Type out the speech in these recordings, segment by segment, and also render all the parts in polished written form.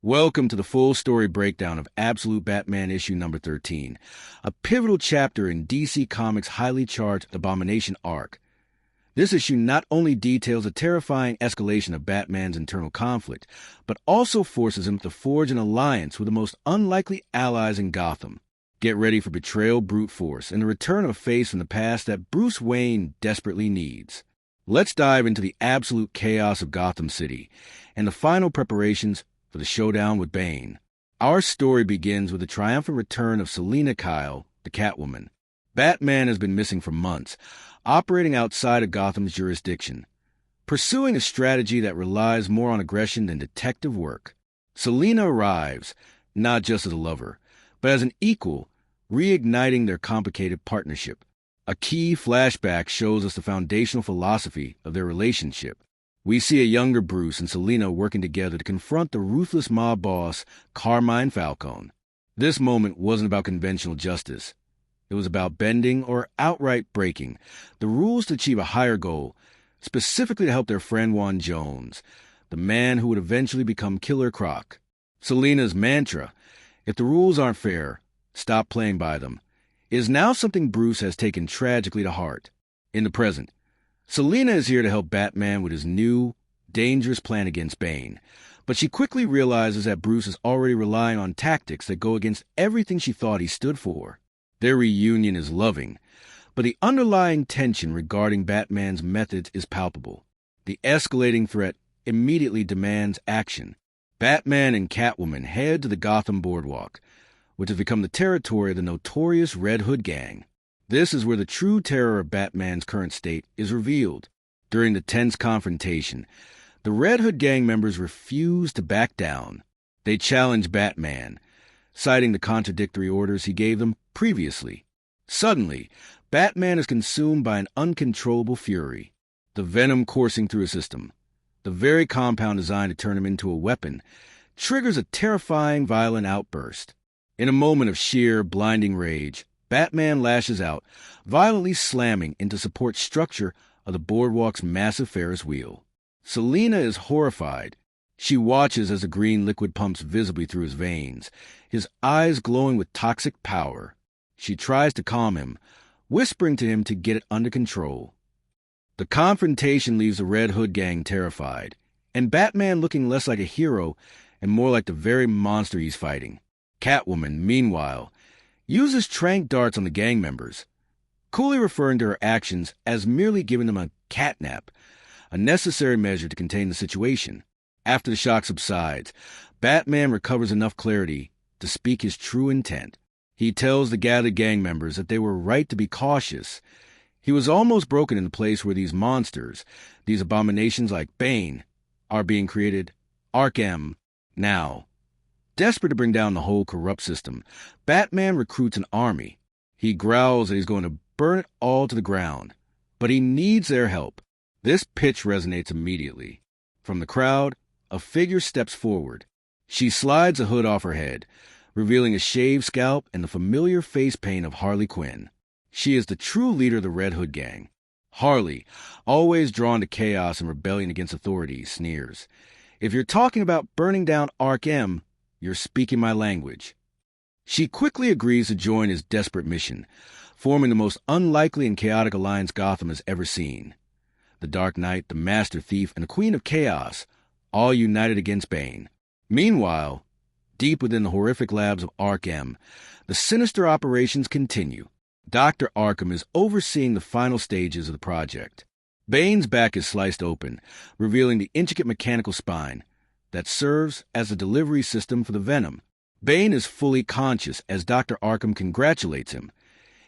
Welcome to the full story breakdown of Absolute Batman issue number 13, a pivotal chapter in DC Comics' highly charged abomination arc. This issue not only details a terrifying escalation of Batman's internal conflict, but also forces him to forge an alliance with the most unlikely allies in Gotham. Get ready for betrayal, brute force, and the return of a face from the past that Bruce Wayne desperately needs. Let's dive into the absolute chaos of Gotham City and the final preparations for the showdown with Bane. Our story begins with the triumphant return of Selina Kyle, the Catwoman. Batman has been missing for months, operating outside of Gotham's jurisdiction, pursuing a strategy that relies more on aggression than detective work. Selina arrives, not just as a lover, but as an equal, reigniting their complicated partnership. A key flashback shows us the foundational philosophy of their relationship. We see a younger Bruce and Selina working together to confront the ruthless mob boss, Carmine Falcone. This moment wasn't about conventional justice. It was about bending, or outright breaking, the rules to achieve a higher goal, specifically to help their friend Whan Jones, the man who would eventually become Killer Croc. Selina's mantra, "If the rules aren't fair, stop playing by them," is now something Bruce has taken tragically to heart. In the present, Selina is here to help Batman with his new, dangerous plan against Bane, but she quickly realizes that Bruce is already relying on tactics that go against everything she thought he stood for. Their reunion is loving, but the underlying tension regarding Batman's methods is palpable. The escalating threat immediately demands action. Batman and Catwoman head to the Gotham Boardwalk, which has become the territory of the notorious Red Hood Gang. This is where the true terror of Batman's current state is revealed. During the tense confrontation, the Red Hood Gang members refuse to back down. They challenge Batman, citing the contradictory orders he gave them previously. Suddenly, Batman is consumed by an uncontrollable fury, the venom coursing through his system. The very compound designed to turn him into a weapon triggers a terrifying, violent outburst. In a moment of sheer, blinding rage, Batman lashes out, violently slamming into support structure of the boardwalk's massive Ferris wheel. Selina is horrified. She watches as the green liquid pumps visibly through his veins, his eyes glowing with toxic power. She tries to calm him, whispering to him to get it under control. The confrontation leaves the Red Hood Gang terrified, and Batman looking less like a hero and more like the very monster he's fighting. Catwoman, meanwhile, uses tranq darts on the gang members, coolly referring to her actions as merely giving them a catnap, a necessary measure to contain the situation. After the shock subsides, Batman recovers enough clarity to speak his true intent. He tells the gathered gang members that they were right to be cautious. He was almost broken in the place where these monsters, these abominations like Bane, are being created. Ark M, now. Desperate to bring down the whole corrupt system, Batman recruits an army. He growls that he's going to burn it all to the ground, but he needs their help. This pitch resonates immediately. From the crowd, a figure steps forward. She slides a hood off her head, revealing a shaved scalp and the familiar face paint of Harley Quinn. She is the true leader of the Red Hood Gang. Harley, always drawn to chaos and rebellion against authority, sneers. "If you're talking about burning down Ark M, you're speaking my language." She quickly agrees to join his desperate mission, forming the most unlikely and chaotic alliance Gotham has ever seen. The Dark Knight, the Master Thief, and the Queen of Chaos, all united against Bane. Meanwhile, deep within the horrific labs of Ark M, the sinister operations continue. Dr. Arkham is overseeing the final stages of the project. Bane's back is sliced open, revealing the intricate mechanical spine that serves as a delivery system for the venom. Bane is fully conscious as Dr. Arkham congratulates him.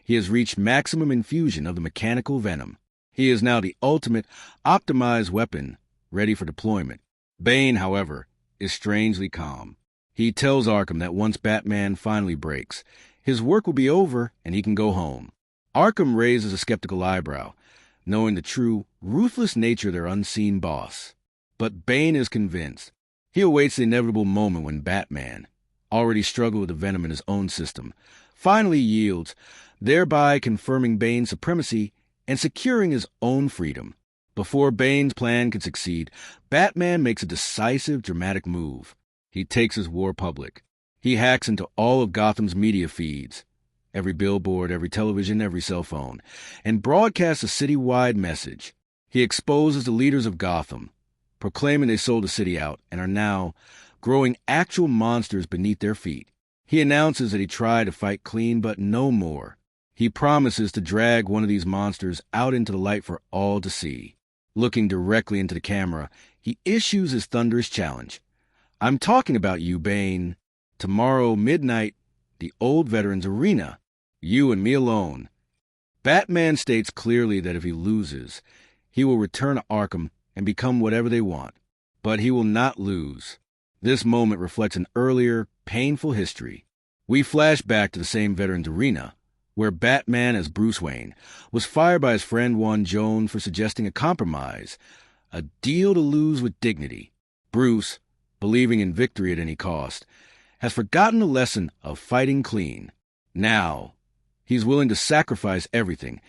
He has reached maximum infusion of the mechanical venom. He is now the ultimate, optimized weapon, ready for deployment. Bane, however, is strangely calm. He tells Arkham that once Batman finally breaks, his work will be over and he can go home. Arkham raises a skeptical eyebrow, knowing the true, ruthless nature of their unseen boss. But Bane is convinced. He awaits the inevitable moment when Batman, already struggled with the venom in his own system, finally yields, thereby confirming Bane's supremacy and securing his own freedom. Before Bane's plan can succeed, Batman makes a decisive, dramatic move. He takes his war public. He hacks into all of Gotham's media feeds, every billboard, every television, every cell phone, and broadcasts a citywide message. He exposes the leaders of Gotham, proclaiming they sold the city out and are now growing actual monsters beneath their feet. He announces that he tried to fight clean, but no more. He promises to drag one of these monsters out into the light for all to see. Looking directly into the camera, he issues his thunderous challenge. I'm talking about you, Bane. Tomorrow, midnight, the Old Veterans Arena. You and me alone. Batman states clearly that if he loses, he will return to Arkham and become whatever they want. But he will not lose. This moment reflects an earlier, painful history. We flash back to the same Veterans Arena, where Batman as Bruce Wayne was fired by his friend Whan Jones for suggesting a compromise, a deal to lose with dignity. Bruce, believing in victory at any cost, has forgotten the lesson of fighting clean. Now, he's willing to sacrifice everything,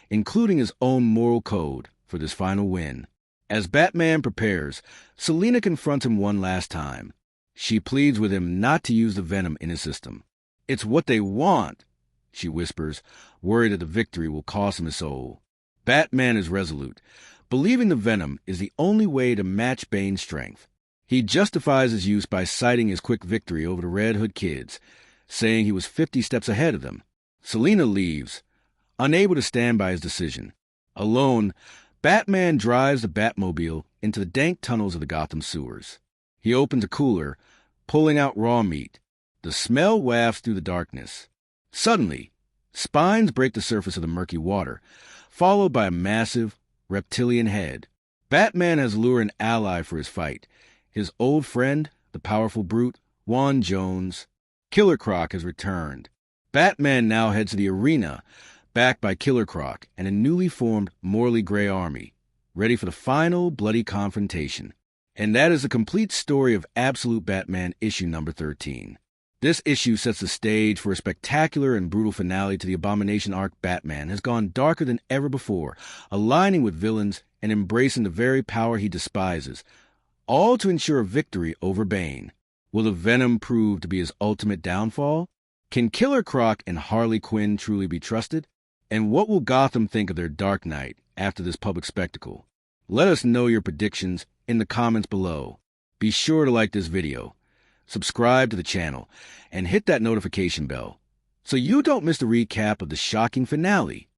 including his own moral code, for this final win. As Batman prepares, Selina confronts him one last time. She pleads with him not to use the venom in his system. It's what they want, she whispers, worried that the victory will cost him his soul. Batman is resolute, believing the venom is the only way to match Bane's strength. He justifies his use by citing his quick victory over the Red Hood kids, saying he was 50 steps ahead of them. Selina leaves, unable to stand by his decision. Alone, Batman drives the Batmobile into the dank tunnels of the Gotham sewers. He opens a cooler, pulling out raw meat. The smell wafts through the darkness. Suddenly, spines break the surface of the murky water, followed by a massive, reptilian head. Batman has lured an ally for his fight. His old friend, the powerful brute, Whan Jones. Killer Croc has returned. Batman now heads to the arena, backed by Killer Croc and a newly formed morally gray army, ready for the final bloody confrontation. And that is the complete story of Absolute Batman issue number 13. This issue sets the stage for a spectacular and brutal finale to the Abomination arc. Batman has gone darker than ever before, aligning with villains and embracing the very power he despises, all to ensure a victory over Bane. Will the Venom prove to be his ultimate downfall? Can Killer Croc and Harley Quinn truly be trusted? And what will Gotham think of their Dark Knight after this public spectacle? Let us know your predictions in the comments below. Be sure to like this video, subscribe to the channel, and hit that notification bell so you don't miss the recap of the shocking finale.